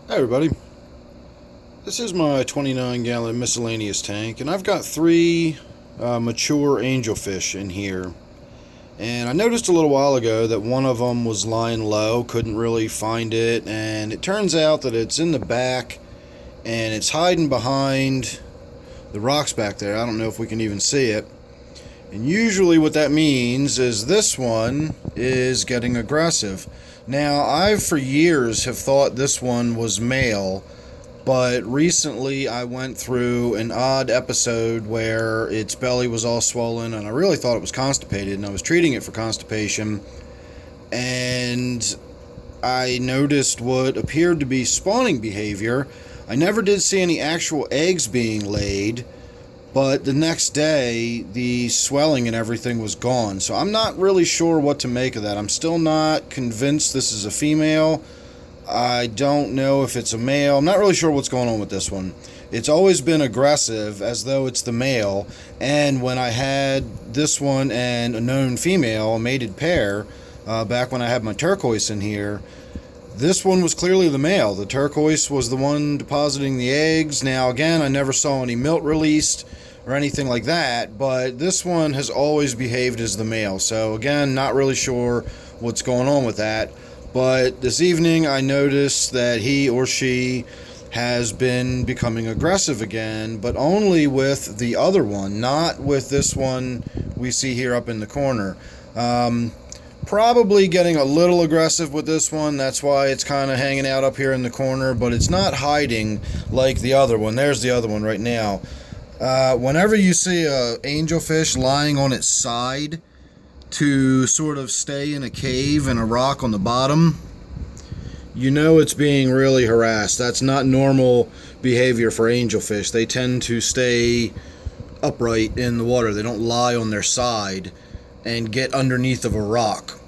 Hi everybody, this is my 29-gallon miscellaneous tank, and I've got three mature angelfish in here. And I noticed a little while ago that one of them was lying low, couldn't really find it, and it turns out that it's in the back and it's hiding behind the rocks back there. I don't know if we can even see it. And usually what that means is this one is getting aggressive. Now, I've for years have thought this one was male, but recently I went through an odd episode where its belly was all swollen and I really thought it was constipated, and I was treating it for constipation, and I noticed what appeared to be spawning behavior. I never did see any actual eggs being laid, but the next day the swelling and everything was gone. So I'm not really sure what to make of that. I'm still not convinced this is a female. I don't know if it's a male. I'm not really sure what's going on with this one. It's always been aggressive as though it's the male, and when I had this one and a known female, a mated pair, back when I had my turquoise in here, this one was clearly the male. The turquoise was the one depositing the eggs. Now again, I never saw any milt released or anything like that, but this one has always behaved as the male. So again, not really sure what's going on with that. But this evening I noticed that he or she has been becoming aggressive again, but only with the other one, not with this one we see here up in the corner. Probably getting a little aggressive with this one. That's why it's kind of hanging out up here in the corner, but it's not hiding like the other one. There's the other one right now. Whenever you see a angelfish lying on its side to sort of stay in a cave and a rock on the bottom, you know it's being really harassed. That's not normal behavior for angelfish. They tend to stay upright in the water. They don't lie on their side and get underneath of a rock.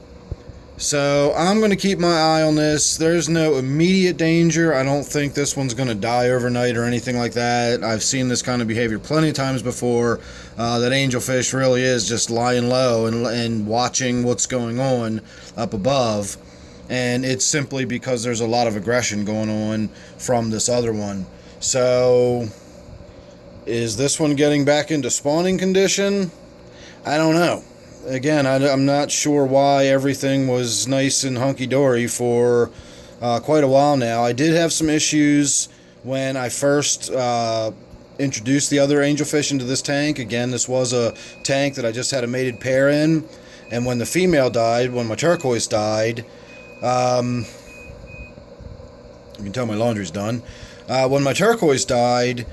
So I'm going to keep my eye on this. There's no immediate danger. I don't think this one's going to die overnight or anything like that. I've seen this kind of behavior plenty of times before. That angelfish really is just lying low and watching what's going on up above. And it's simply because there's a lot of aggression going on from this other one. So is this one getting back into spawning condition? I don't know. Again, I'm not sure why everything was nice and hunky-dory for quite a while now. I did have some issues when I first introduced the other angelfish into this tank. Again, this was a tank that I just had a mated pair in, and when the female died, when my turquoise died, you can tell my laundry's done. When my turquoise died,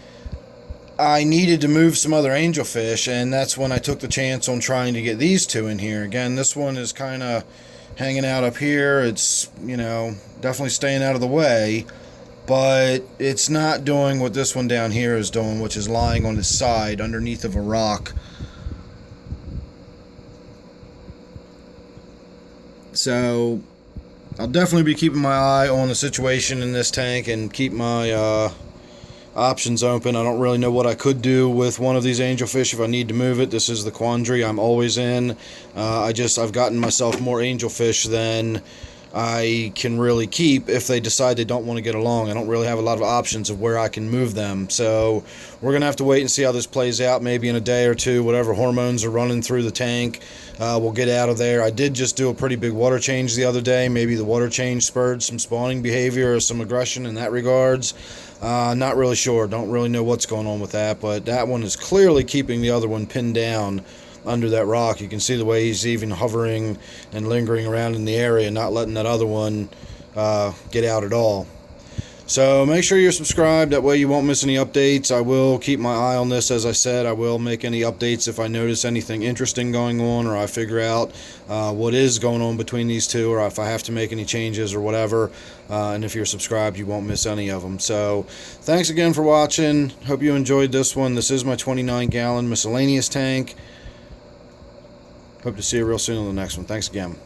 I needed to move some other angelfish, and that's when I took the chance on trying to get these two in here. Again, this one is kind of hanging out up here. It's, definitely staying out of the way, but it's not doing what this one down here is doing, which is lying on its side underneath of a rock. So I'll definitely be keeping my eye on the situation in this tank and keep my options open. I don't really know what I could do with one of these angelfish if I need to move it. This is the quandary I'm always in. I've gotten myself more angelfish than I can really keep if they decide they don't want to get along. I don't really have a lot of options of where I can move them. So we're going to have to wait and see how this plays out. Maybe in a day or two, whatever hormones are running through the tank, we'll get out of there. I did just do a pretty big water change the other day. Maybe the water change spurred some spawning behavior or some aggression in that regards. Not really sure. Don't really know what's going on with that, but that one is clearly keeping the other one pinned down under that rock. You can see the way he's even hovering and lingering around in the area, not letting that other one get out at all. So make sure you're subscribed. That way you won't miss any updates. I will keep my eye on this. As I said, I will make any updates if I notice anything interesting going on, or I figure out what is going on between these two, or if I have to make any changes or whatever. And if you're subscribed, you won't miss any of them. So thanks again for watching. Hope you enjoyed this one. This is my 29-gallon miscellaneous tank. Hope to see you real soon on the next one. Thanks again.